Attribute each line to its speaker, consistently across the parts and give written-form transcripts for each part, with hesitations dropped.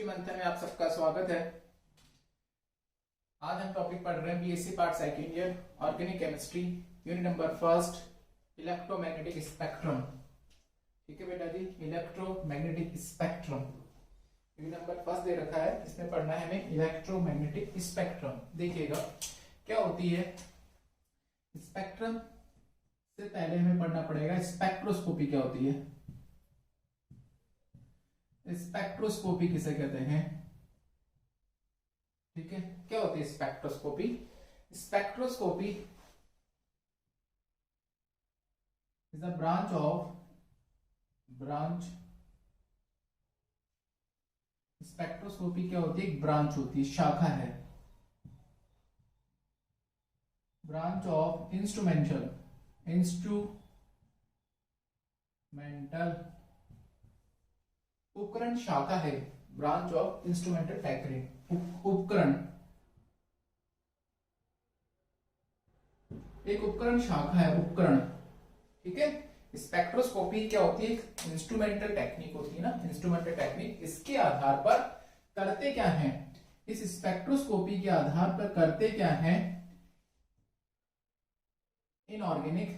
Speaker 1: Chemistry मंथन में आप सबका स्वागत है। आज हम टॉपिक पढ़ रहे हैं BSc part second year organic chemistry unit number first electromagnetic spectrum. ठीक है बेटा जी, electromagnetic spectrum unit number first दे रखा है, इसमें पढ़ना है हमें इलेक्ट्रोमैग्नेटिक स्पेक्ट्रम। देखिएगा क्या होती है स्पेक्ट्रम से पहले हमें पढ़ना पड़ेगा स्पेक्ट्रोस्कोपी क्या होती है। स्पेक्ट्रोस्कोपी किसे कहते हैं? ठीक है, क्या होती है spectroscopy? Spectroscopy is a branch spectroscopy क्या होती है? एक ब्रांच होती है, शाखा है, ब्रांच ऑफ इंस्ट्रूमेंटल उपकरण शाखा है, ब्रांच ऑफ इंस्ट्रूमेंटल टेक्निक। उपकरण एक उपकरण शाखा है, उपकरण। ठीक है, स्पेक्ट्रोस्कोपी क्या होती है? इंस्ट्रूमेंटल टेक्निक होती है ना, इंस्ट्रूमेंटल टेक्निक। इसके आधार पर करते क्या है? इस स्पेक्ट्रोस्कोपी के आधार पर करते क्या है? इनऑर्गेनिक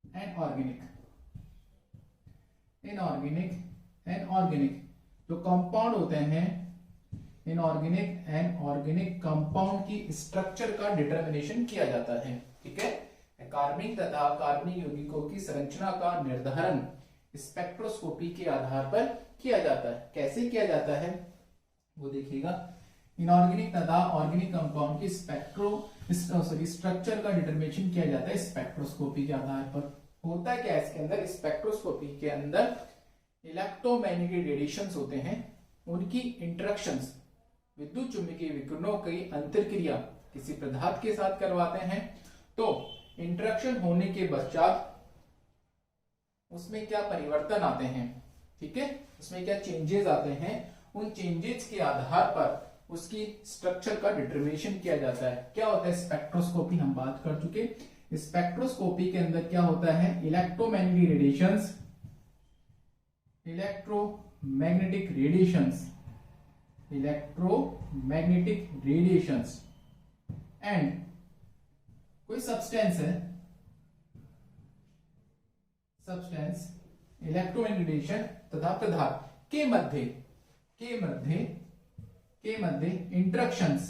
Speaker 1: एंड ऑर्गेनिक जो कंपाउंड होते हैं, इनऑर्गेनिक एंड ऑर्गेनिक कंपाउंड की स्ट्रक्चर का डिटरमिनेशन किया जाता है। ठीक है, कार्बनिक तथा कार्बनिक यौगिकों की संरचना का निर्धारण स्पेक्ट्रोस्कोपी के आधार पर किया जाता है। कैसे किया जाता है वो देखिएगा। इनऑर्गेनिक तथा ऑर्गेनिक कंपाउंड की स्ट्रक्चर का डिटरमिनेशन किया जाता है स्पेक्ट्रोस्कोपी के आधार पर। होता क्या है इसके अंदर? स्पेक्ट्रोस्कोपी के अंदर इलेक्ट्रोमैग्नेटिक रेडिएशंस होते हैं, उनकी इंटरेक्शंस विद्युत चुंबकीय विकिरणों की अंतरक्रिया किसी पदार्थ के साथ करवाते हैं। तो इंटरेक्शन होने के पश्चात उसमें क्या परिवर्तन आते हैं, ठीक है, उसमें क्या चेंजेस आते हैं, उन चेंजेस के आधार पर उसकी स्ट्रक्चर का डिटरमिनेशन किया जाता है। क्या होता है स्पेक्ट्रोस्कोपी? हम बात कर चुके। स्पेक्ट्रोस्कोपी के अंदर क्या होता है? इलेक्ट्रोमैग्नेटिक रेडिएशंस एंड कोई सब्सटेंस इलेक्ट्रोमैग्नेटिक रेडिएशन तथा पदार्थ के मध्य इंटरेक्शंस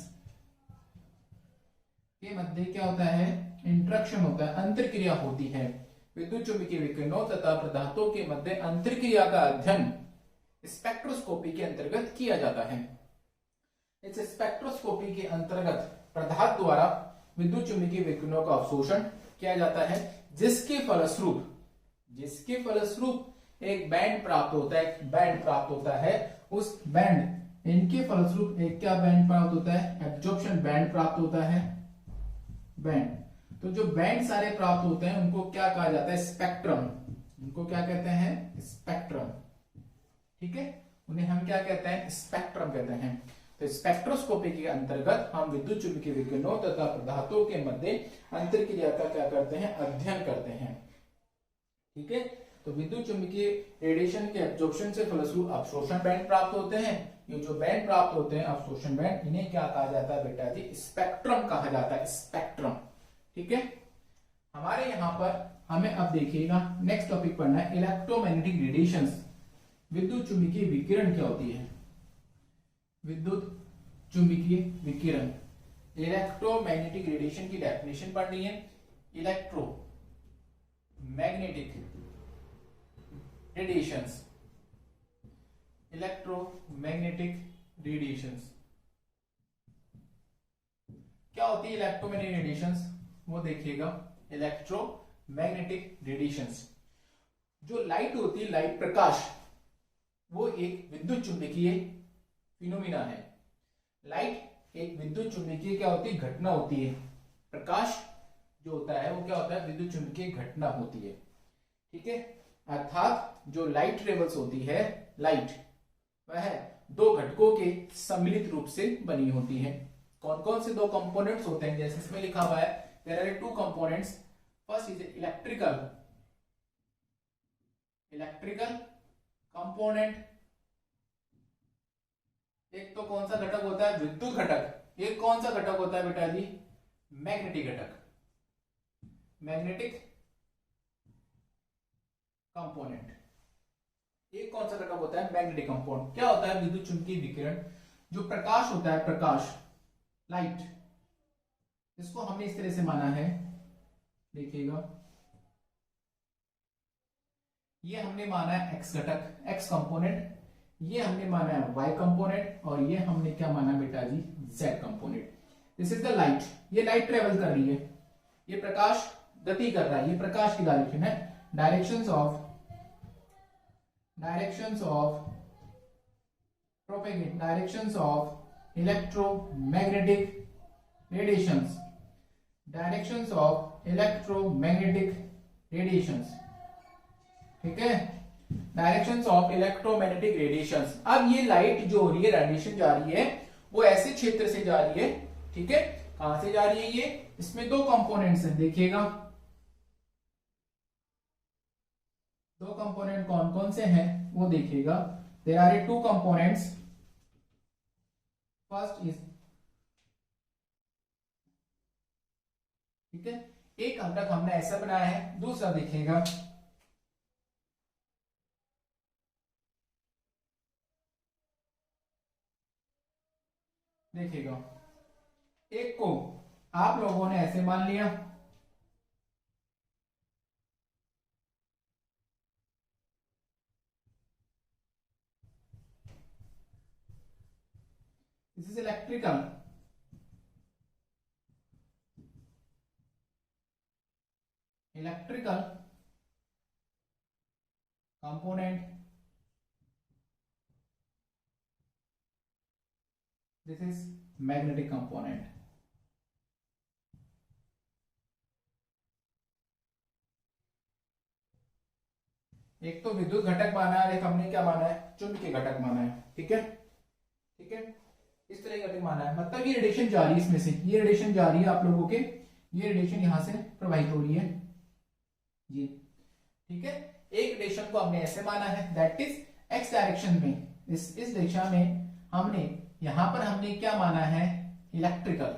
Speaker 1: के मध्य क्या होता है? इंटरेक्शन होता है, अंतरक्रिया होती है। विद्युत चुंबकीय विकिरणों तथा पदार्थों के मध्य अंतरक्रिया का अध्ययन स्पेक्ट्रोस्कोपी के अंतर्गत किया जाता है। इस स्पेक्ट्रोस्कोपी के अंतर्गत पदार्थ द्वारा विद्युत चुंबकीय विकिरणों का अवशोषण किया जाता है, जिसके फलस्वरूप एक बैंड प्राप्त होता है। उस बैंड इनके फलस्वरूप एक क्या बैंड प्राप्त होता है? एब्जॉर्प्शन बैंड प्राप्त होता है। बैंड, तो जो बैंड सारे प्राप्त होते हैं उनको क्या कहा जाता है? स्पेक्ट्रम। उनको क्या कहते हैं? स्पेक्ट्रम। ठीक है, उन्हें हम क्या कहते हैं? स्पेक्ट्रम कहते हैं। तो स्पेक्ट्रोस्कोपी के अंतर्गत हम विद्युत चुंबकीय विकिरणों तथा पदार्थों के मध्य अंतरक्रिया का क्या करते हैं? अध्ययन करते हैं। ठीक है, तो विद्युत चुंबकीय रेडिएशन के एब्जॉर्प्शन से फलस्वरूप अवशोषण बैंड प्राप्त होते हैं। ये जो बैंड प्राप्त होते हैं अवशोषण बैंड, इन्हें क्या कहा जाता है बेटा जी? स्पेक्ट्रम कहा जाता है, स्पेक्ट्रम। ठीक है, हमारे यहां पर हमें अब देखिएगा नेक्स्ट टॉपिक पढ़ना है इलेक्ट्रोमैग्नेटिक रेडिएशंस। विद्युत चुंबकीय विकिरण क्या होती है? विद्युत चुंबकीय विकिरण, इलेक्ट्रोमैग्नेटिक रेडिएशन की डेफिनेशन पढ़नी है। इलेक्ट्रोमैग्नेटिक रेडिएशंस क्या होती है? इलेक्ट्रोमैग्नेटिक रेडिएशंस वो देखिएगा। इलेक्ट्रोमैग्नेटिक रेडिएशंस, जो लाइट होती है, लाइट प्रकाश, वो एक विद्युत चुंबकीय फिनोमिना है। लाइट एक विद्युत चुंबकीय क्या होती है? घटना होती है। प्रकाश जो होता है वो क्या होता है? विद्युत चुंबकीय घटना होती है। ठीक है, अर्थात जो लाइट ट्रेवल्स होती है, लाइट वह दो घटकों के सम्मिलित रूप से बनी होती है। कौन कौन से दो कंपोनेंट्स होते हैं? जैसे इसमें लिखा हुआ है there are two components. First is electrical component एक तो कौन सा घटक होता है, विद्युत घटक। एक कौन सा घटक होता है बेटा जी, मैग्नेटिक घटक, मैग्नेटिक कंपोनेंट। एक कौन सा घटक होता है, मैग्नेटिक कंपाउंड। क्या होता है, विद्युत चुंबकीय विकिरण। जो प्रकाश होता है, प्रकाश, लाइट, इसको हमने इस तरह से माना है, देखिएगा, ये हमने माना है एक्स घटक, एक्स कंपोनेंट, ये हमने माना है वाई कंपोनेंट, और ये हमने क्या माना बेटा जी, Z component. This is the light. ये लाइट ट्रेवल कर रही है, ये प्रकाश गति कर रहा है, ये प्रकाश की डायरेक्शन है। Directions of propagate, directions of electromagnetic radiations, directions of electromagnetic radiations, ठीक है, डायरेक्शंस ऑफ इलेक्ट्रोमैग्नेटिक रेडिएशंस। अब ये लाइट जो हो रही है, रेडिएशन जा रही है, वो ऐसे क्षेत्र से जा रही है, ठीक है, कहां से जा रही है ये, इसमें दो कंपोनेंट्स हैं, देखिएगा दो कंपोनेंट कौन कौन से हैं वो देखिएगा। There are two components, first is, ठीक है, एक घटक हमने ऐसा बनाया है, दूसरा देखिएगा, देखिएगा, एक को आप लोगों ने ऐसे मान लिया, this is electrical, component, this is magnetic component। एक तो विद्युत घटक माना है, एक हमने क्या माना है, चुंबकीय घटक माना है, ठीक है, ठीक है, इस तरह का घटक माना है। मतलब ये रेडिएशन जा रही है, इसमें से ये रेडिएशन जा रही है आप लोगों के, ये रेडिएशन यहां से प्रवाहित हो रही है जी, ठीक है। एक रेडिएशन को हमने ऐसे माना है, दैट इज एक्स डायरेक्शन में, इस दिशा में हमने, यहां पर हमने क्या माना है, इलेक्ट्रिकल,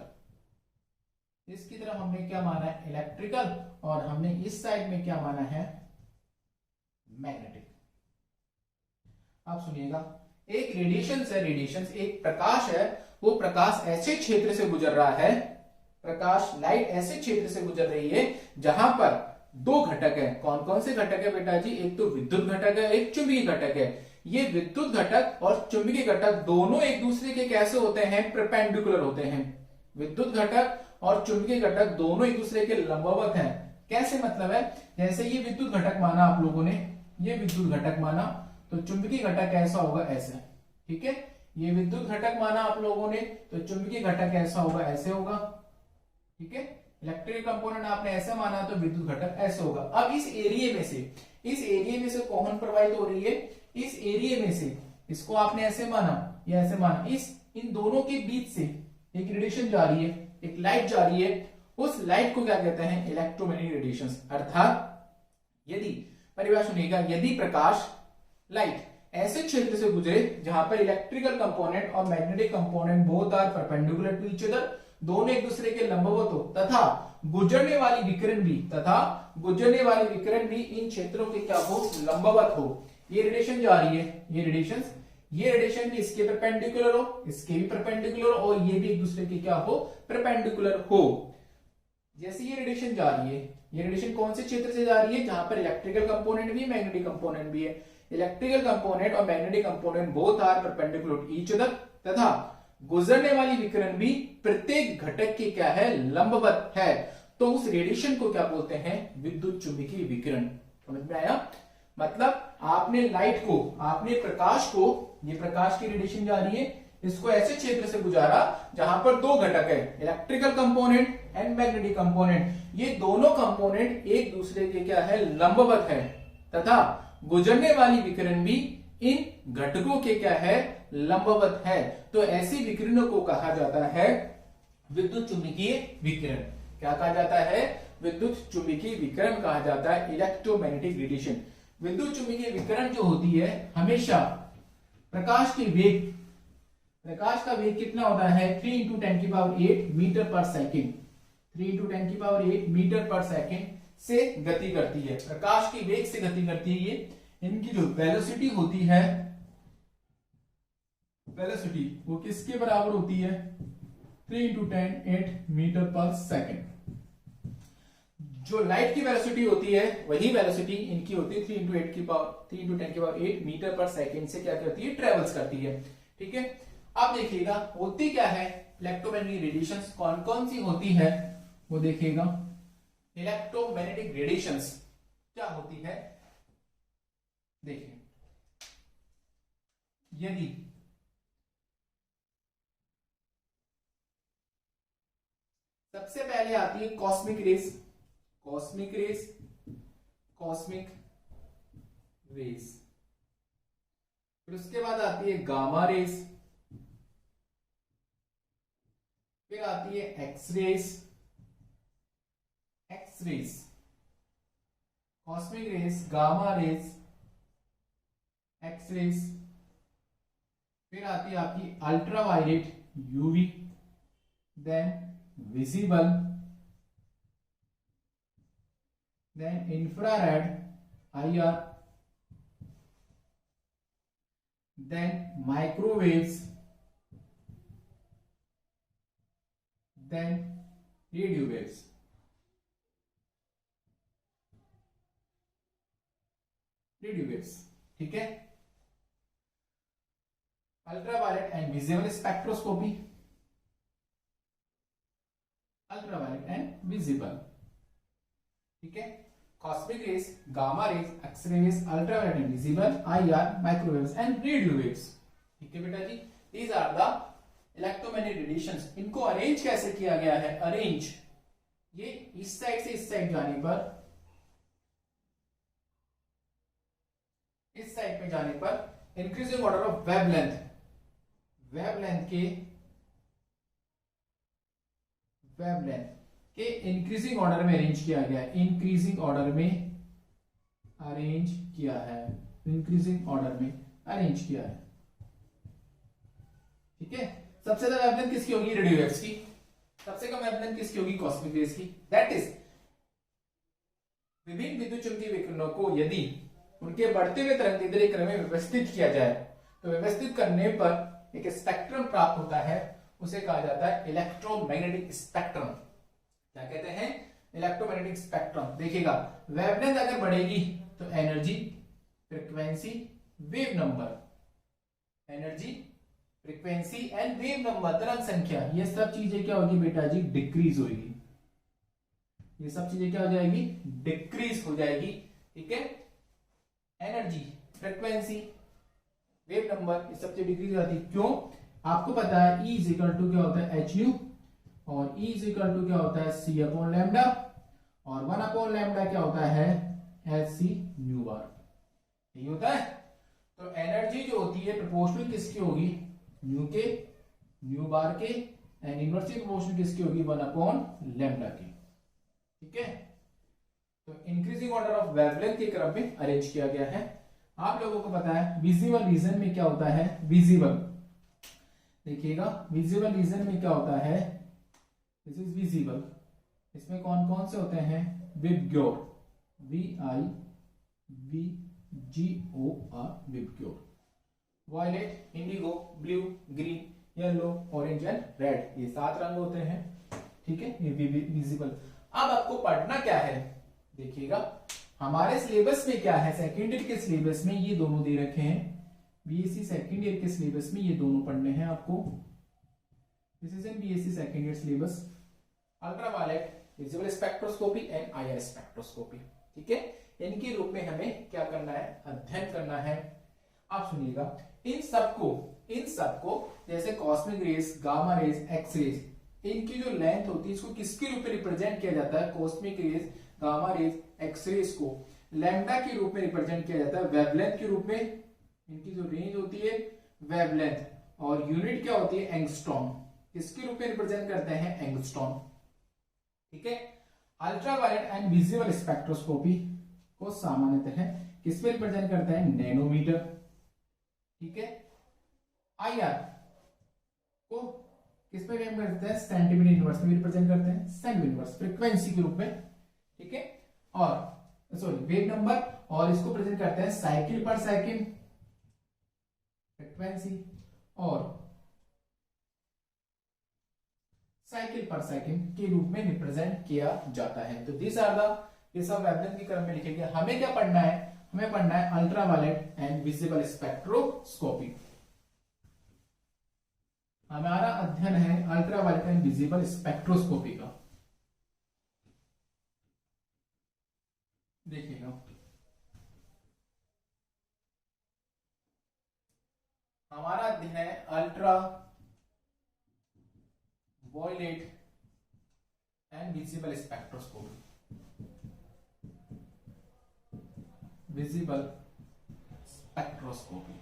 Speaker 1: इसकी तरफ हमने क्या माना है, इलेक्ट्रिकल, और हमने इस साइड में क्या माना है, मैग्नेटिक। आप सुनिएगा, एक रेडिएशन है, रेडिएशन एक प्रकाश है, वो प्रकाश ऐसे क्षेत्र से गुजर रहा है, प्रकाश लाइट ऐसे क्षेत्र से गुजर रही है जहां पर दो घटक है। कौन कौन से घटक है बेटा जी, एक तो विद्युत घटक है, एक चुंबकीय घटक है। ये विद्युत घटक और चुंबकीय घटक दोनों एक दूसरे के कैसे होते हैं, परपेंडिकुलर होते हैं। विद्युत घटक और चुंबकीय घटक दोनों एक दूसरे के लंबवत हैं। कैसे मतलब है, जैसे ये विद्युत घटक माना आप लोगों ने, ये विद्युत घटक माना, तो चुंबकीय घटक ऐसा होगा, ऐसा, ठीक है। ये विद्युत घटक माना आप लोगों ने, तो चुंबकीय घटक ऐसा होगा, ऐसे होगा, ठीक है। इलेक्ट्रिकल कंपोनेंट आपने ऐसे माना, तो विद्युत घटक ऐसे होगा। अब इस एरिया में से कौन प्रवाहित हो रही है, इस एरिया में से, इसको आपने ऐसे माना या ऐसे माना, इन दोनों के बीच से एक रेडिएशन जा रही है, एक लाइट जा रही है, उस लाइट को क्या कहते हैं, इलेक्ट्रोमैग्नेटिक रेडिएशन। अर्थात यदि, परिभाषा सुनिएगा, यदि प्रकाश, लाइट ऐसे क्षेत्र से गुजरे जहां पर इलेक्ट्रिकल कंपोनेंट और magnetic component both are perpendicular to each other, दोनों एक दूसरे के लंबवत हो, तथा गुजरने वाली विकिरण भी इन क्षेत्रों के क्या हो, लंबवत हो। ये रेडिएशन जा रही है, ये रेडिएशन भी इसके परपेंडिकुलर हो, इसके भी परपेंडिकुलर हो, और ये भी एक दूसरे के क्या हो, परपेंडिकुलर हो। जैसे ये रेडिएशन जा रही है, ये रेडिएशन कौन से क्षेत्र से जा रही है, जहां पर इलेक्ट्रिकल कंपोनेंट भी, मैग्नेटिक कंपोनेंट भी है। इलेक्ट्रिकल कंपोनेंट और magnetic component both are perpendicular to each other, तथा गुजरने वाली विकिरण भी प्रत्येक घटक की क्या है, लंबवत है। तो उस रेडिएशन को क्या बोलते हैं, विद्युत चुंबकीय विकिरण। समझ में आया, मतलब आपने लाइट को, आपने प्रकाश को, ये प्रकाश की रेडिएशन जा रही है, इसको ऐसे क्षेत्र से गुजारा जहां पर दो घटक है, electrical component and magnetic component. ये दोनों कंपोनेंट एक दूसरे के क्या है, लंबवत है, तथा गुजरने वाली विकिरण भी इन घटकों के क्या है, लंबवत है। तो ऐसी विकिरणों को कहा जाता है विद्युत चुंबकीय विकिरण। क्या कहा जाता है, विद्युत चुंबकीय विकिरण कहा जाता है, इलेक्ट्रोमैग्नेटिक रेडिएशन। विद्युत चुंबकीय विकिरण जो होती है, हमेशा प्रकाश के वेग प्रकाश का वेग कितना होता है 3 इंटू 10⁸ मीटर पर सेकेंड, 3 इंटू 10⁸ मीटर पर सेकेंड से गति करती है, प्रकाश की वेग से गति करती है ये। इनकी जो वेलोसिटी होती है, वेलोसिटी वो किसके बराबर होती है 3 इंटू 10⁸ मीटर पर सेकेंड। जो लाइट की वेलोसिटी होती है वही वेलोसिटी इनकी होती है 3 इंटू 10⁸ मीटर पर सेकेंड से क्या करती है, ट्रेवल्स करती है। ठीक है, अब देखिएगा होती क्या है इलेक्ट्रोमैग्नेटिक रेडिएशंस, कौन कौन सी होती है वो देखिएगा। इलेक्ट्रोमैग्नेटिक रेडिएशंस क्या होती है, देखिए यदि सबसे पहले आती है cosmic race, cosmic race, cosmic race, फिर उसके बाद आती है गामा रेस, फिर आती है X rays, X rays, cosmic rays, gamma rays, X rays, फिर आती है आपकी ultraviolet UV, then visible, then infrared IR, then microwaves, then radio waves. Radio waves, ठीक है। Ultraviolet and visible spectroscopy, ultraviolet and visible, ठीक है। Cosmic rays, gamma rays, X rays, ultraviolet and visible, IR, microwaves and radio waves, ठीक है बेटा जी। These are the electromagnetic radiations. इनको arrange कैसे किया गया है, अरेंज ये इस साइड से इस साइड जाने पर, इस साइड पे जाने पर increasing order of wavelength, wavelength के इंक्रीजिंग ऑर्डर में अरेंज किया गया है, इंक्रीजिंग ऑर्डर में अरेंज किया है, इंक्रीजिंग ऑर्डर में अरेंज किया है, ठीक है। सबसे ज्यादा वेवलेंथ किसकी होगी, रेडियो वेव्स की। सबसे कम वेवलेंथ किसकी होगी, कॉस्मिक रेज की। दैट इज विभिन्न विद्युत चुंबकीय विकिरणों को यदि उनके बढ़ते हुए तरंग क्रम में व्यवस्थित किया जाए तो व्यवस्थित करने पर एक स्पेक्ट्रम प्राप्त होता है, उसे कहा जाता है इलेक्ट्रोमैग्नेटिक स्पेक्ट्रम। क्या कहते हैं, इलेक्ट्रोमैग्नेटिक स्पेक्ट्रम। देखिएगा वेवलेंथ अगर बढ़ेगी तो energy, frequency, wave number, energy, frequency and wave number, तरंग संख्या, ये सब चीजें क्या होगी बेटा जी, डिक्रीज होगी। ये सब चीजें क्या हो जाएगी, डिक्रीज हो जाएगी, ठीक है। एनर्जी, फ्रीक्वेंसी, वेव नंबर, ये सब चीजें डिक्रीज हो जाती है। क्यों, आपको पता है E इज इक्वल टू क्या होता है, एच न्यू, और E इज इक्वल टू क्या होता है, C अपॉन लैम्डा, और 1 अपॉन लैम्डा क्या होता है, एच सी न्यू बार, यही होता है। तो एनर्जी जो होती है प्रोपोर्शनल किसकी होगी, न्यू के, न्यू बार के, एंड इनवर्सली प्रोपोर्शनल किसकी होगी, 1 अपॉन लैम्डा की, ठीक है। तो इंक्रीजिंग ऑर्डर ऑफ वेवलेंथ के क्रम में अरेंज किया गया है। आप लोगों को पता है विजिबल रीजन में क्या होता है, विजिबल, देखिएगा विजिबल रीजन में क्या होता है, दिस इज विजिबल, इसमें कौन कौन से होते हैं, VIBGYOR, VIVGOR, VIBGYOR, violet, indigo, blue, green, yellow, orange and red, ये 7 रंग होते हैं, ठीक है, ये विजिबल। अब आपको पढ़ना क्या है, देखिएगा हमारे सिलेबस में क्या है, सेकेंड ईयर के सिलेबस में ये दोनों दे रखे हैं, बीएससी सेकेंड ईयर के सिलेबस में ये दोनों पढ़ने हैं आपको। This is in BSc second year syllabus, ultraviolet, visible spectroscopy and IR spectroscopy, ठीक है। इनके रूप में हमें क्या करना है, अध्ययन करना है। आप सुनिएगा, इन सबको जैसे cosmic rays, gamma rays, X rays, इनकी जो लेंथ होती है इसको किसके रूप में रिप्रेजेंट किया जाता है, cosmic rays, gamma rays, X rays को लैम्डा के रूप में रिप्रेजेंट किया जाता है, वेवलेंथ के रूप में। इनकी जो रेंज होती है वेवलेंथ, और यूनिट क्या होती है, एंगस्ट्रॉम, किसके रूप में रिप्रेजेंट करते हैं, एंगस्ट्रॉम, ठीक है। अल्ट्रावायलेट एंड विजिबल स्पेक्ट्रोस्कोपी को सामान्यतः किस में रिप्रेजेंट करते हैं, नैनोमीटर, ठीक है। IR, को किस में रिप्रेजेंट करते हैं, सेंटीमीटर इनवर्स में रिप्रेजेंट करते हैं, सेंटीमीटर इनवर्स फ्रीक्वेंसी के रूप में, ठीक है। और सॉरी वेव नंबर, और इसको प्रेजेंट करते हैं साइकिल पर सेकंड फ्रीक्वेंसी और साइकिल पर सेकंड के रूप में रिप्रेजेंट किया जाता है। तो दिस आर द, ये सब वेवलेंथ के क्रम में लिखे गए। हमें क्या पढ़ना है, हमें पढ़ना है अल्ट्रावायलेट एंड विजिबल स्पेक्ट्रोस्कोपी। हमारा अध्ययन है अल्ट्रावायलेट एंड विजिबल स्पेक्ट्रोस्कोपी का। देखिएगा, हमारा अध्ययन है ultraviolet and visible spectroscopy. Visible spectroscopy,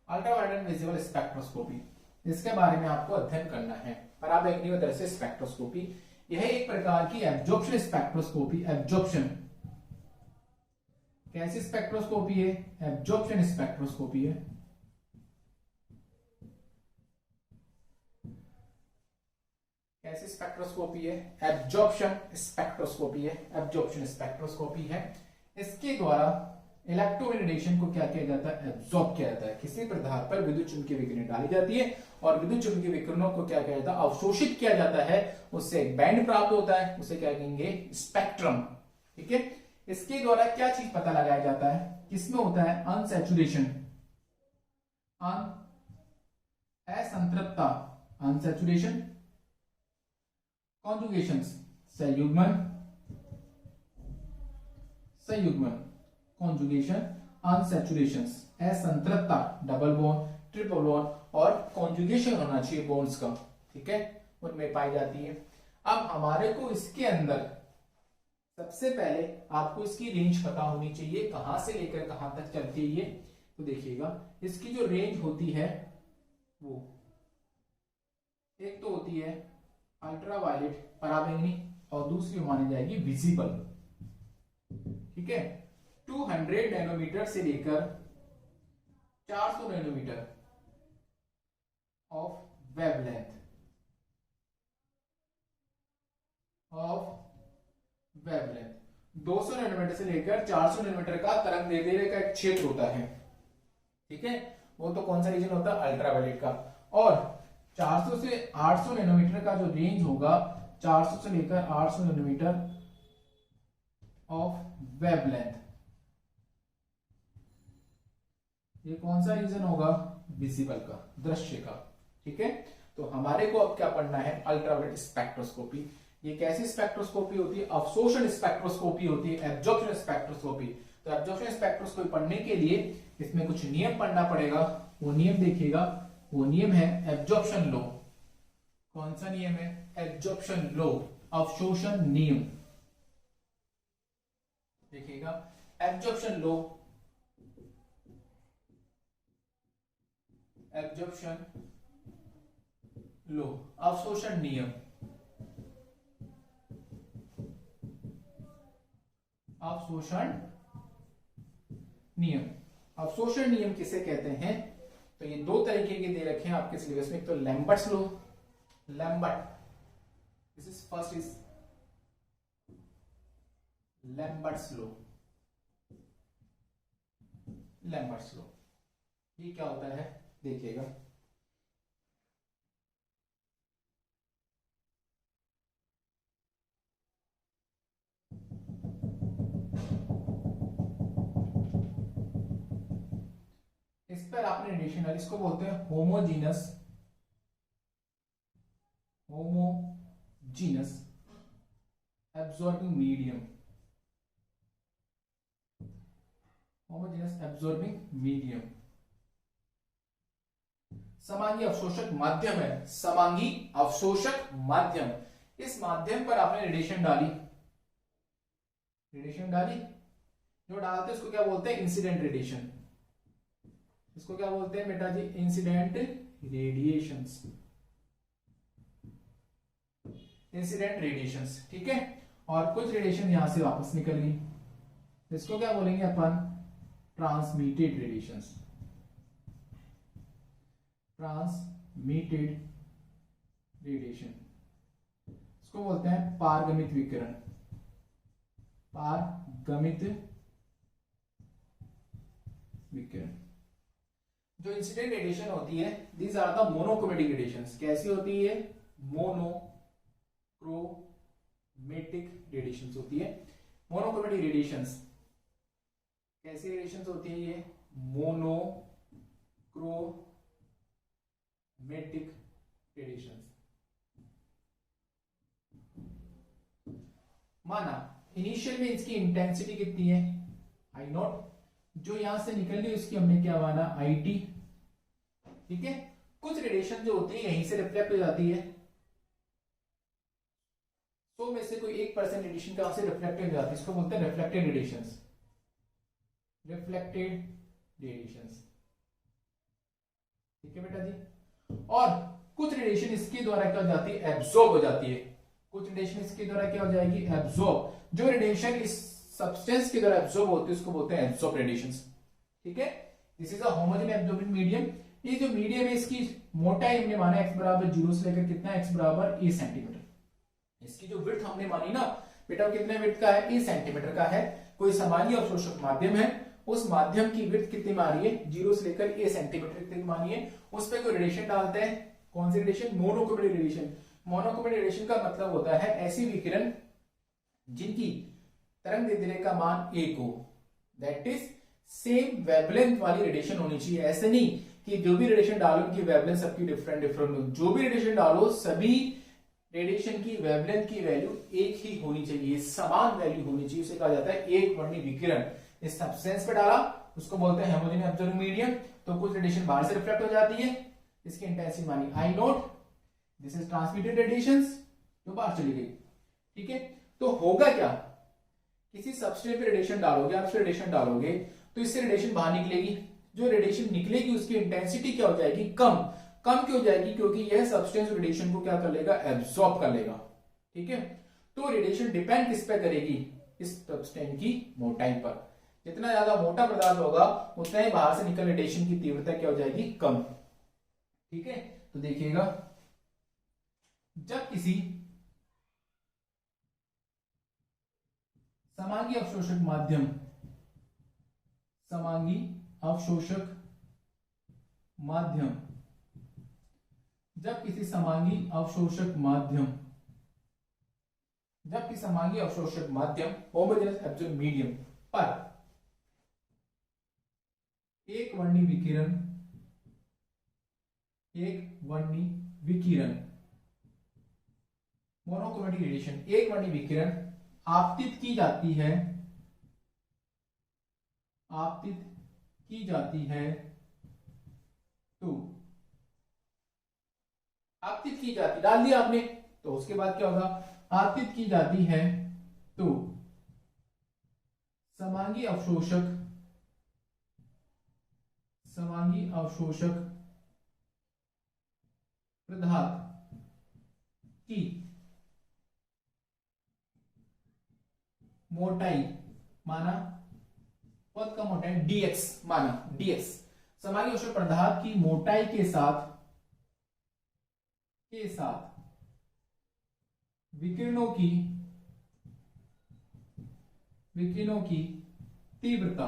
Speaker 1: ultraviolet and visible spectroscopy, इसके बारे में आपको अध्ययन करना है। पराबैंगनी तरह से स्पेक्ट्रोस्कोपी, यह एक प्रकार की एब्जॉर्प्शन स्पेक्ट्रोस्कोपी, एब्जॉर्प्शन कैसी स्पेक्ट्रोस्कोपी है, एब्जॉर्प्शन स्पेक्ट्रोस्कोपी है। कैसी स्पेक्ट्रोस्कोपी है, एब्जॉर्प्शन स्पेक्ट्रोस्कोपी है, एब्जॉर्प्शन स्पेक्ट्रोस्कोपी है। इसके द्वारा इलेक्ट्रोमैग्नेटिक रेडिएशन को क्या किया जाता है, एब्जॉर्ब किया जाता है। किसी पदार्थ पर विद्युत चुंबकीय विकिरण डाली जाती है और विद्युत चुंबकीय विकिरणों को क्या किया जाता है, अवशोषित किया जाता है, उससे एक बैंड प्राप्त होता है, उसे क्या कहेंगे, स्पेक्ट्रम, ठीक है। इसके द्वारा क्या चीज पता लगाया जाता है, किसमें होता है, अनसैचुरेशन, असंतृप्तता, अनसैचुरेशन, कॉन्जुगेशन, संयुग्मन, संयुग्मन, कॉन्जुगेशन, अनसैचुरेशन, असंतृप्तता, डबल बॉन्ड, ट्रिपल बॉन्ड, और कॉन्जुगेशन होना चाहिए बॉन्ड्स का, ठीक है, उनमें पाई जाती है। अब हमारे को इसके अंदर सबसे पहले आपको इसकी रेंज पता होनी चाहिए, कहां से लेकर कहां तक चलती है ये। तो देखिएगा, इसकी जो रेंज होती है वो एक तो होती है अल्ट्रावायलेट पराबैंगनी और दूसरी मानी जाएगी विजिबल, ठीक है। 200 नैनोमीटर से लेकर 400 nanometre of wavelength, of wavelength 200 nanometre से लेकर 400 नैनोमीटर का तरंग दैर्ध्य का एक क्षेत्र होता है, ठीक है। वो तो कौन सा रीजन होता है, अल्ट्रावायलेट का। और 400 से 800 नैनोमीटर का जो रेंज होगा, 400 से लेकर 800 नैनोमीटर ऑफ वेवलेंथ, ये कौन सा रीजन होगा, विजिबल का, दृश्य का, ठीक है। तो हमारे को अब क्या पढ़ना है, अल्ट्रावायलेट स्पेक्ट्रोस्कोपी। ये कैसी स्पेक्ट्रोस्कोपी होती है, अवशोषण स्पेक्ट्रोस्कोपी होती है, एब्जॉर्प्शन स्पेक्ट्रोस्कोपी। तो एब्जॉर्प्शन स्पेक्ट्रोस्कोपी पढ़ने के लिए इसमें कुछ नियम पढ़ना पड़ेगा। वो नियम देखिएगा, वो नियम है एब्जॉर्प्शन लॉ। कौन सा नियम है, एब्जॉर्प्शन लॉ, अवशोषण नियम। देखिएगा, एब्जॉर्प्शन लॉ, एब्जॉर्प्शन लॉ, अवशोषण नियम, अवशोषण नियम। अवशोषण नियम किसे कहते हैं, तो ये दो तरीके के दे रखे हैं आपके सिलेबस में। एक तो Lambert's law, Lambert, this is first is Lambert's law, Lambert's law. ये क्या होता है, देखिएगा, इस पर आपने एडिशनल, इसको बोलते हैं homogeneous, homogeneous absorbing medium, homogeneous absorbing medium. समांगी अवशोषक माध्यम है, समांगी अवशोषक माध्यम। इस माध्यम पर आपने रेडिएशन डाली, रेडिएशन डाली, जो डालते हैं उसको क्या बोलते हैं, इंसिडेंट रेडिएशन। इसको क्या बोलते हैं बेटा जी, इंसिडेंट रेडिएशंस, इंसिडेंट रेडिएशंस, ठीक है। और कुछ रेडिएशन यहां से वापस निकल गई, इसको क्या बोलेंगे अपन, ट्रांसमिटेड रेडिएशंस, ट्रांसमिटेड रेडिएशन, इसको बोलते हैं पारगमित विकिरण। पारगमित विकिरण। जो इंसिडेंट रेडिएशन होती है, these are the monochromatic radiations. कैसी होती है? मोनोक्रोमेटिक रेडिएशंस होती है। मोनोक्रोमेटिक रेडिएशंस कैसी रेडिएशंस होती है? ये मोनोक्रोमेटिक रेडिएशंस। माना इनिशियल में इसकी इंटेंसिटी कितनी है? आई नॉट। जो यहां से निकल रही है उसकी हमने क्या माना? I T. ठीक है। कुछ रेडिएशन जो होती है यहीं से रिफ्लेक्ट हो जाती है। 100 में से कोई 1% रेडिएशन कहां से रिफ्लेक्ट हो जाती है? इसको बोलते हैं रिफ्लेक्टेड रेडिएशंस। Reflected radiations. ठीक है बेटा जी। और कुछ रेडिएशन इसके द्वारा क्या हो जाती है? एब्जॉर्ब हो जाती है। कुछ रेडिएशन इसके द्वारा क्या हो जाएगी? एब्जॉर्ब। जो रेडिएशन इस सब्सटेंस के द्वारा एब्जॉर्ब होती है उसको बोलते हैं एब्जॉर्ब रेडिएशंस। ठीक है। This is a homogeneous absorbing medium. ये जो मीडियम है इसकी मोटाई हमने माना x बराबर 0 से लेकर कितना? x बराबर a सेंटीमीटर। इसकी जो विड्थ हमने मानी ना बेटा, कितने विड्थ का है? a सेंटीमीटर का है। कोई सामान्य अवशोषक माध्यम है, उस माध्यम की विड्थ कितनी मानी है? 0 से लेकर a सेंटीमीटर कितनी मानी है। उस पर कोई रेडिएशन डालते हैं। कौन सी radiation? Monochromatic radiation. Monochromatic radiation का मतलब होता है ऐसी विकिरण जिनकी तरंग दैर्ध्य का मान 1 हो। दैट इज सेम वेवलेंथ वाली रेडिएशन होनी चाहिए। ऐसे नहीं कि जो भी रेडिएशन डालो उनकी वेवलेंथ सबकी डिफरेंट डिफरेंट हो। जो भी रेडिएशन डालो सभी रेडिएशन की वेवलेंथ की वैल्यू एक ही होनी चाहिए, समान वैल्यू होनी चाहिए। उसे कहा जाता है एक वर्णी विकिरण। इस सब्सटेंस पे डाला उसको बोलते हैं होमोजेनियस एब्जॉर्बिंग मीडियम। तो कुछ रेडिएशन बाहर से रिफ्लेक्ट हो जाती है, इसकी इंटेंसिटी मानी I naught. This is transmitted radiations, जो बाहर चली गई। ठीक है। तो होगा क्या? किसी सबस्टेंस पे रेडिएशन डालोगे, आप रेडिएशन डालोगे तो इससे रेडिएशन बाहर निकलेगी। जो रेडिएशन निकलेगी उसकी इंटेंसिटी क्या हो जाएगी? कम। कम क्यों हो जाएगी? क्योंकि यह सब्सटेंस रेडिएशन को क्या कर लेगा? एब्सॉर्ब कर लेगा। ठीक है। तो रेडिएशन डिपेंड किस पे करेगी? इस सब्सटेंस की मोटाई पर। जितना ज्यादा मोटा पदार्थ होगा उतना ही बाहर से निकल रेडिएशन की तीव्रता क्या हो जाएगी? कम। ठीक है। तो देखिएगा, जब किसी समांगी अवशोषक माध्यम, समांगी अवशोषक माध्यम, जब किसी समांगी अवशोषक माध्यम, जबकि समांगी अवशोषक माध्यम होमोजेनियस एब्जॉर्बिंग मीडियम पर एक वर्णी विकिरण, एक वर्णी विकिरण, मोनोक्रोमेटिक रेडिएशन, एक वर्णी विकिरण आपतित की जाती है, आपतित की जाती है तो आपतित की जाती, डाल दिया आपने तो उसके बाद क्या होगा? आपतित की जाती है तो समांगी अवशोषक, समांगी अवशोषक पदार्थ की मोटाई माना, पद का मोटाई dx माना, dx समांगी अवशोषक पदार्थ की मोटाई के साथ विकिरणों की तीव्रता,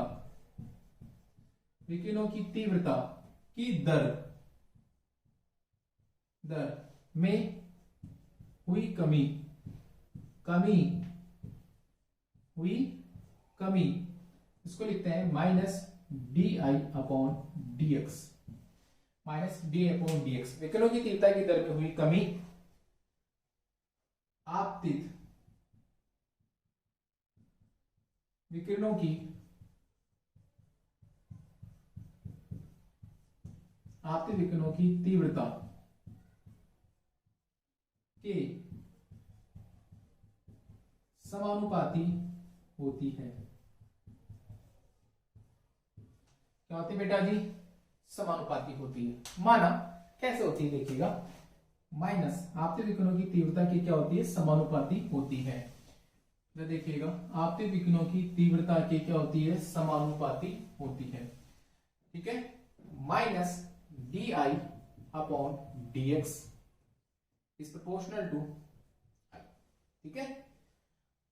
Speaker 1: विकिरणों की तीव्रता की दर में हुई कमी, इसको लिखते हैं -di/dx, -di/dx। विकिरणों की तीव्रता की दर में हुई कमी आपतित विकिरणों की तीव्रता के समानुपाती होती है। क्या होती है बेटा जी? समानुपाती होती है। माना कैसे होती है देखिएगा, माइनस आपतित विकिरणों की तीव्रता की क्या होती है? समानुपाती होती है। तो देखिएगा, आपतित विकिरणों की तीव्रता की क्या होती है? समानुपाती होती है। ठीक है। -di/dx upon dx is proportional to I। ठीक है,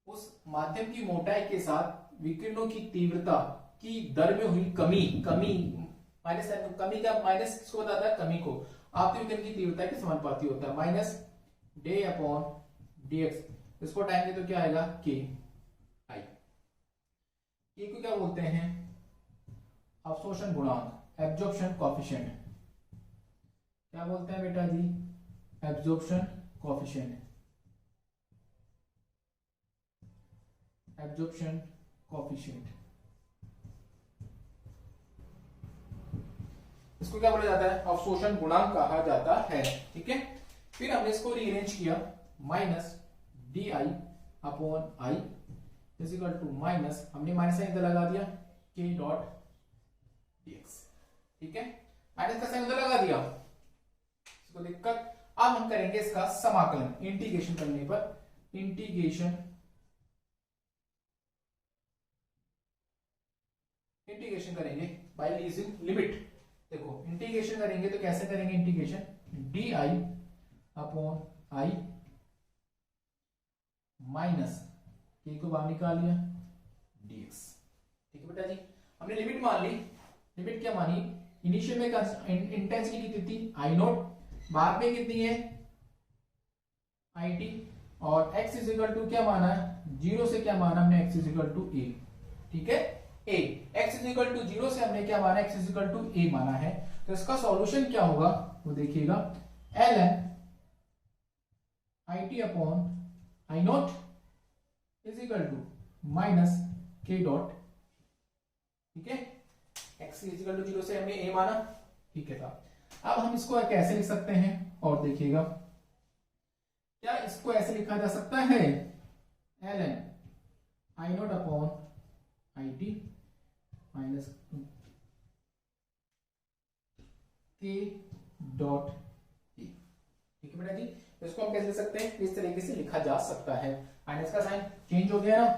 Speaker 1: उस माध्यम की मोटाई के साथ विकिरणों की तीव्रता की दर में हुई कमी, माइनस कमी का माइनस किसको बताता है, कमी को, आपके विकिरण की तीव्रता के समानुपाती होता है, माइनस डे अपॉन dx। इसको हटाएंगे तो क्या आएगा, k I। k को क्या बोलते हैं, अवशोषण गुणांक, एब्जॉर्प्शन कोएफिशिएंट। क्या बोलते हैं बेटा जी, एब्जॉर्प्शन कोएफिशिएंट, एब्जॉर्प्शन कोएफिशिएंट। इसको क्या बोला जाता है, अवशोषण गुणांक कहा जाता है। ठीक है, फिर हमने इसको रीअरेंज किया, minus D I upon I is equal to minus, हमने माइनस साइन इधर लगा दिया, के डॉट डीएक्स। ठीक है, माइनस का साइन उधर लगा दिया, इसको दिक्कत। अब हम करेंगे इसका समाकलन, इंटीग्रेशन करने पर, इंटीग्रेशन करेंगे बाय यूजिंग लिमिट। देखो इंटीग्रेशन करेंगे तो कैसे करेंगे, integration D I upon I minus के को बाहर निकाल लिया dx। ठीक है बेटा जी, हमने लिमिट मान ली। लिमिट क्या मानी, इनिशियल में इंटेंसिटी कितनी थी, आई नोट, बाद में कितनी है आई टी, और x इज इक्वल टू क्या माना है, जीरो से क्या माना हमने, x is equal to A. ठीक है, a, x is equal to zero से हमने क्या माना, x is equal to a माना है। तो इसका सॉल्यूशन क्या होगा वो देखिएगा, ln I T upon I naught is equal to minus K dot. ठीक है, x is equal to zero से हमने a माना। ठीक है था, अब हम इसको कैसे लिख सकते हैं, और देखिएगा क्या इसको ऐसे लिखा जा सकता है, ln I naught upon I T minus K dot ए। ठीक है बेटा जी, इसको हम कैसे लिख सकते हैं, इस तरीके से लिखा जा सकता है। माइनस का साइन चेंज हो गया ना,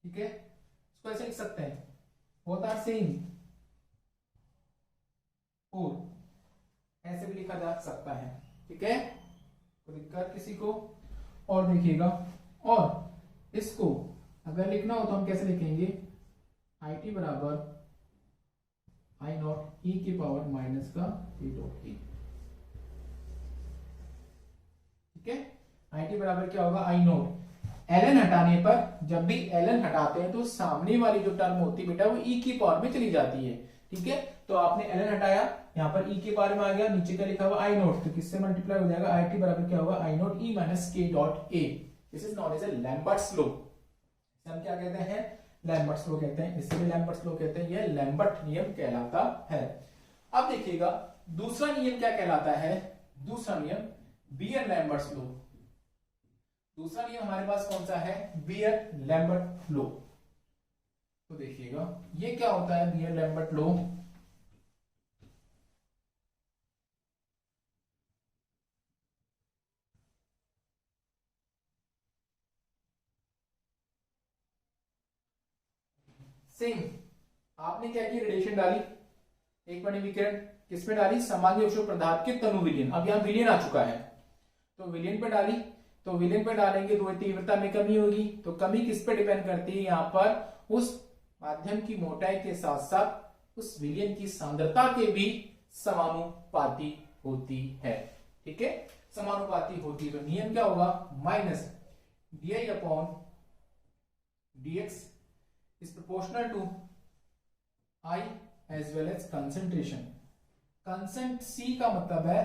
Speaker 1: ठीक है, इसको ऐसे लिख सकते हैं, बोथ आर सेम, और ऐसे भी लिखा जा सकता है। ठीक है, कोई दिक्कत किसी को, और देखिएगा, और इसको अगर लिखना हो तो हम कैसे लिखेंगे, आई टी बराबर आई नॉट ई की पावर माइनस का ई डॉट ई। ठीक है, आई टी बराबर क्या होगा, आई नॉट, एल हटाने पर, जब भी एल हटाते हैं तो सामने वाली जो टर्म होती है बेटा वो ई की पावर में चली जाती है। ठीक है, तो आपने एल हटाया, यहाँ पर ई के पावर में आ गया, नीचे का लिखा हुआ आई नॉट, तो किससे मल्टीप्लाई हो जाएगा, आई टी बराबर क्या होगा, I naught E minus K dot A. This is known as A Lambert's law. हम क्या कहते हैं, लैम्बर्ट्स लॉ कहते हैं, इसे भी लैम्बर्ट्स लॉ कहते हैं, यह लैम्बर्ट नियम कहलाता है। अब देखिएगा दूसरा नियम क्या कहलाता है, दूसरा नियम बियर लैम्बर्ट्स लॉ। दूसरा नियम हमारे पास कौन सा है, बियर लैम्बर्ट लॉ। तो देखिएगा ये क्या होता है, बियर लैम्बर्ट लॉ। सेम आपने क्या किया, रेडिएशन डाली, एक बड़ी विकिरण किसमें डाली, समांगी अवशोष पदार्थ के तनु विलयन। अब यहाँ विलयन आ चुका है तो विलयन पे डाली, तो विलयन पे डालेंगे तो तीव्रता में कमी होगी, तो कमी किस पे डिपेंड करती है, यहाँ पर उस माध्यम की मोटाई के साथ साथ उस विलयन की सांद्रता के भी समानुपाती होती है। ठीक है, समानुपाती होती है, तो नियम क्या होगा, minus D I upon dx is proportional to I as well as concentration। Consent C का मतलब है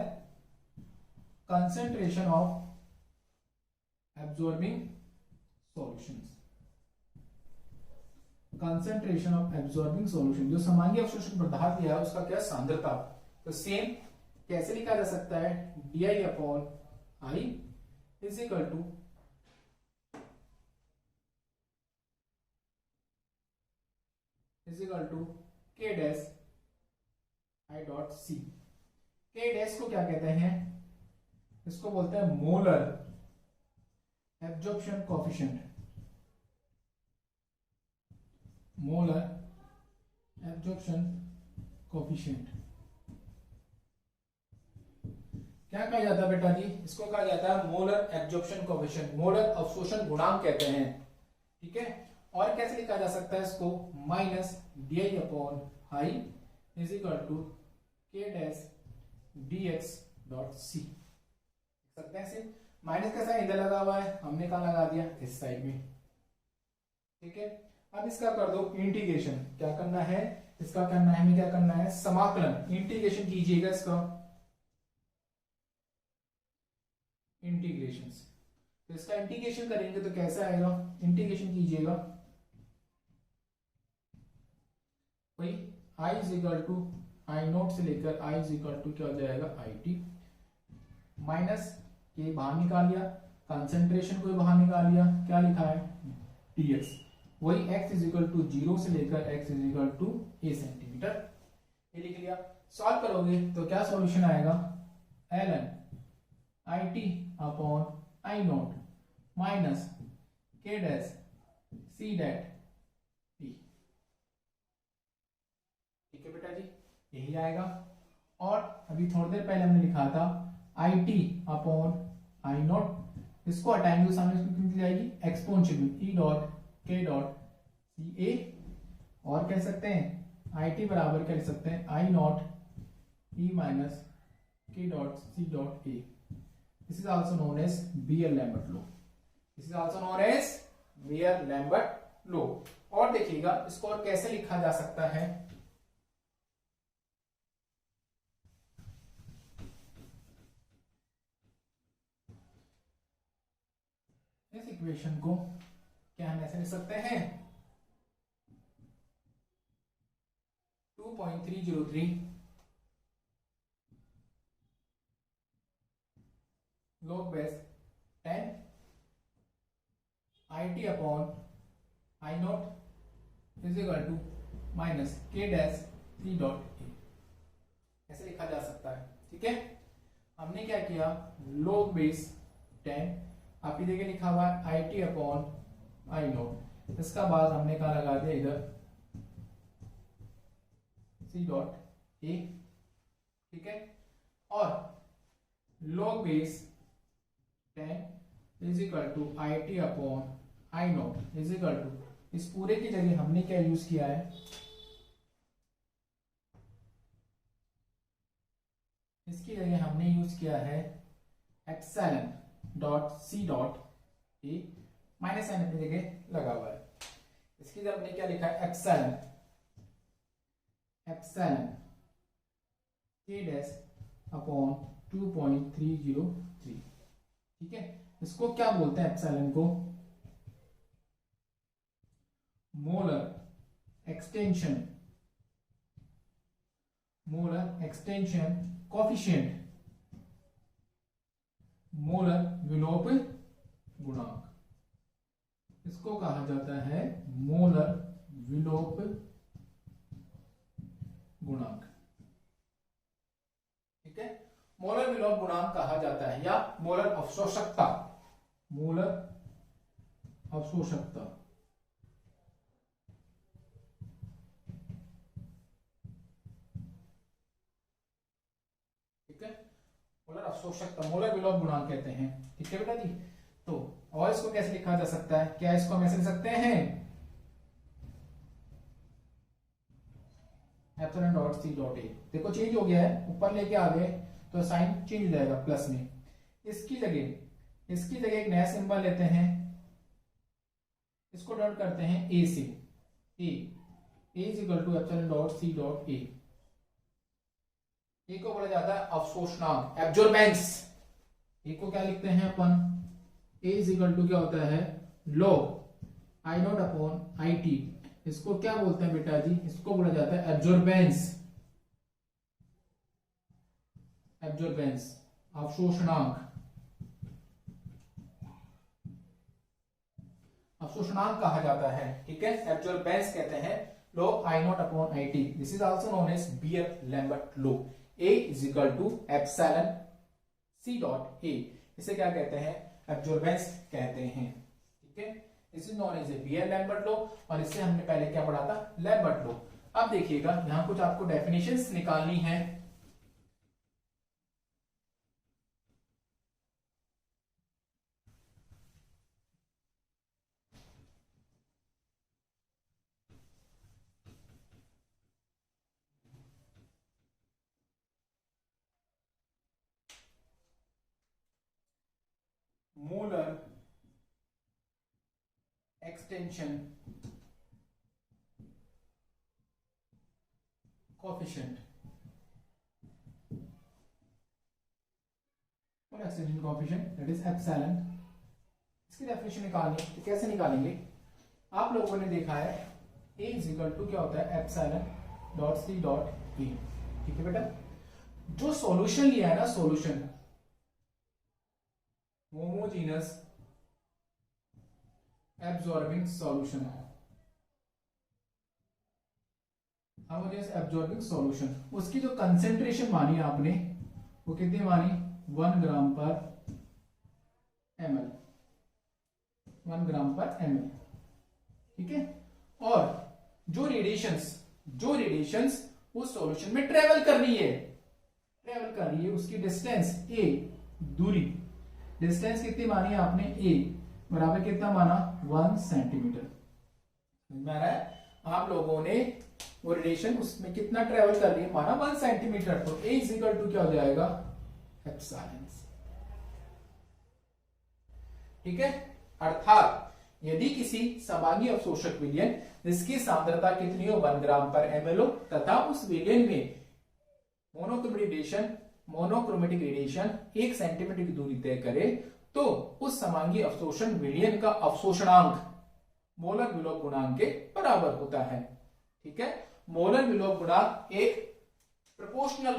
Speaker 1: concentration of absorbing solutions। Concentration of absorbing solution, जो समांगी अवशोषण पदार्थ लिया है उसका क्या, सांद्रता। तो सेम कैसे लिखा जा सकता है, D I upon I is equal to के dash I dot C. K dash को क्या कहते हैं, इसको बोलते हैं molar absorption coefficient. Molar absorption coefficient क्या कहा जाता है बेटा जी, इसको कहा जाता है मोलर एब्जॉर्प्शन कोएफिशिएंट, मोलर अवशोषण गुणांक कहते हैं। ठीक है, और कैसे लिखा जा सकता है इसको, minus d upon I is equal to के dash d x dot c. सकते हैं इसे, माइनस का साइन इधर लगा हुआ है, हमने कहा लगा दिया इस साइड में। ठीक है, अब इसका कर दो इंटीग्रेशन, क्या करना है इसका, करना है हमें क्या करना है, समाकलन, इंटीग्रेशन कीजिएगा इसका, इंटीग्रेशन। तो इसका इंटीग्रेशन करेंगे तो कैसे आएगा, इंटीग्रेशन कीजिएगा, वही i is equal to I naught से लेकर i इज इक्वल टू क्या हो जाएगा आई टी, माइनस के बाहर निकाल लिया, कंसेंट्रेशन को बाहर निकाल लिया, क्या लिखा है dx, वही x इज इक्वल टू 0 से लेकर x is equal to a centimetre, ये लिख लिया। सॉल्व करोगे तो क्या सॉल्यूशन आएगा, ln I T upon I note minus K dash see that T. ठीक है बेटा जी, यही आएगा। और अभी थोड़ी देर पहले हमने लिखा था आई टी अपॉन आई नोट, इसको हटाएंगे तो सामने इसको कितनी जाएगी, एक्सपोनेंशियल ई डॉट के डॉट सी ए, और कह सकते हैं आई टी बराबर क्या लिख सकते हैं, I naught E minus K dot C dot A. This is also known as Beer Lambert law, this is also known as Beer Lambert law. और देखिएगा इसको और कैसे लिखा जा सकता है, इस इक्वेशन को क्या हम ऐसे लिख सकते हैं, 2.303 log base 10 I T upon I naught is equal to minus K dash C dot A, ऐसे लिखा जा सकता है। ठीक है, हमने क्या किया, log बेस 10 आप ही देखिए लिखा हुआ है I T upon I note, इसका बाद हमने कहा लगा दिया इधर सी डॉट ए। ठीक है, और log base 10 is equal to I T upon I naught is equal to, इस पूरे की जगह हमने क्या यूज किया है, इसकी जगह हमने यूज किया है epsilon dot C dot A, minus sign अपनी जगह लगा हुआ है, इसकी जगह हमने क्या लिखा है, एप्सिलॉन एप्सिलॉन के डैश अपॉन 2.303। ठीक है, इसको क्या बोलते हैं, एप्सिलॉन को मोलर एक्सटेंशन कोफिशिएंट, मोलर विलोप गुणांक, इसको कहा जाता है मोलर विलोप गुणांक। ठीक है, मोलर विलोप गुणांक कहा जाता है, या मोलर अवशोषकता, मोलर अवशोषकता। ठीक है, मोलर अवशोषकता, मोलर विलोप गुणांक कहते हैं। ठीक है बेटा जी, तो और इसको कैसे लिखा जा सकता है, क्या इसको हम ऐसे लिख सकते हैं, epsilon dot C dot A, देखो चेंज हो गया है, ऊपर लेके आ गए तो साइन चेंज हो जाएगा प्लस में, इसकी जगह एक नया सिंबल लेते हैं, इसको डॉट करते हैं ए से, a is equal to epsilon dot C dot a, a को बोला जाता है अवशोषणांक, एब्जॉर्बेंस, ए को क्या लिखते हैं अपन, ए इज इक्वल टू क्या होता है, log I not upon I T, इसको क्या बोलते हैं बेटा जी, इसको बोला जाता है एब्जॉर्बेंस, अवशोषणांक, अवशोषणांक कहा जाता है। ठीक है, एब्जॉर्बेंस कहते हैं log I naught upon IT, this is also known as Beer-Lambert law, A is equal to epsilon C dot A, इसे क्या कहते हैं, एब्जॉर्बेंस कहते हैं। ठीक है, this is known as a Beer Lambert law, और इससे हमने पहले क्या पढ़ा था, लैम्बर्ट लॉ। अब देखिएगा यहां कुछ आपको डेफिनेशंस निकालनी है, molar extension coefficient, molar extension coefficient that is epsilon. इसकी डेफिनेशन निकालनी है तो कैसे निकालेंगे? आप लोगों ने देखा है A इक्वल टू क्या होता है एप्सिलॉन डॉट सी डॉट E, ठीक है बेटा। जो सॉल्यूशन लिया है ना, solution homogeneous absorbing solution, homogeneous absorbing solution, उसकी जो कंसेंट्रेशन मानी आपने वो कितनी मानी? 1 ग्राम पर ml, 1 ग्राम पर ml, ठीक है। और जो रेडिएशंस उस सॉल्यूशन में ट्रेवल कर रही है, उसकी डिस्टेंस a, दूरी, डिस्टेंस कितनी मानी है आपने? a बराबर कितना माना? 1 सेंटीमीटर। समझ में आ रहा है? आप लोगों ने वो रेडिएशन उसमें कितना ट्रेवल कर रही है माना 1 सेंटीमीटर, तो a इक्वल टू क्या हो जाएगा? एप्सिलॉन, ठीक है। अर्थात यदि किसी समांगी अवशोषक विलयन जिसकी सांद्रता कितनी हो 1 ग्राम पर ml हो तथा उस विलयन में मोनोक्रोमेटिक रेडिएशन 1 सेंटीमीटर की दूरी तय करे तो उस समांगी अवशोषण विलयन का अवशोषणांक मोलर विलोप गुणांक के बराबर होता है, ठीक है। मोलर विलोप गुणांक एक प्रोपोर्शनल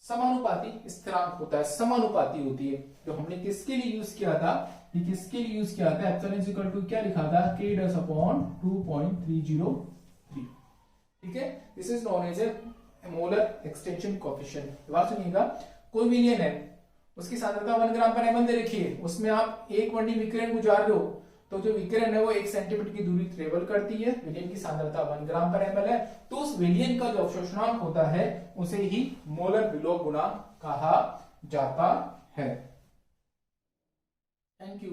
Speaker 1: समानुपाती स्थिरांक होता है, समानुपाती होती है। जो हमने किसके लिए यूज किया था? ये किसके लिए यूज किया था? एप्सिलॉन इक्वल टू क्या लिखा था? k डैश अपॉन 2.303, ठीक है। This is known as a molar extension coefficient. बात सुनिएगा, कोई विलयन है, उसकी सांद्रता 1 ग्राम पर ml दे रखी है, उसमें आप 1 1D विकिरण गुजार रहे हो, तो जो विकिरण है वो 1 सेंटीमीटर की दूरी ट्रेवल करती है, विलयन की सांद्रता 1 ग्राम पर ml है, तो उस विलयन का जो अवशोषणांक होता है उसे ही मोलर विलोप गुणांक कहा जाता है। Thank you.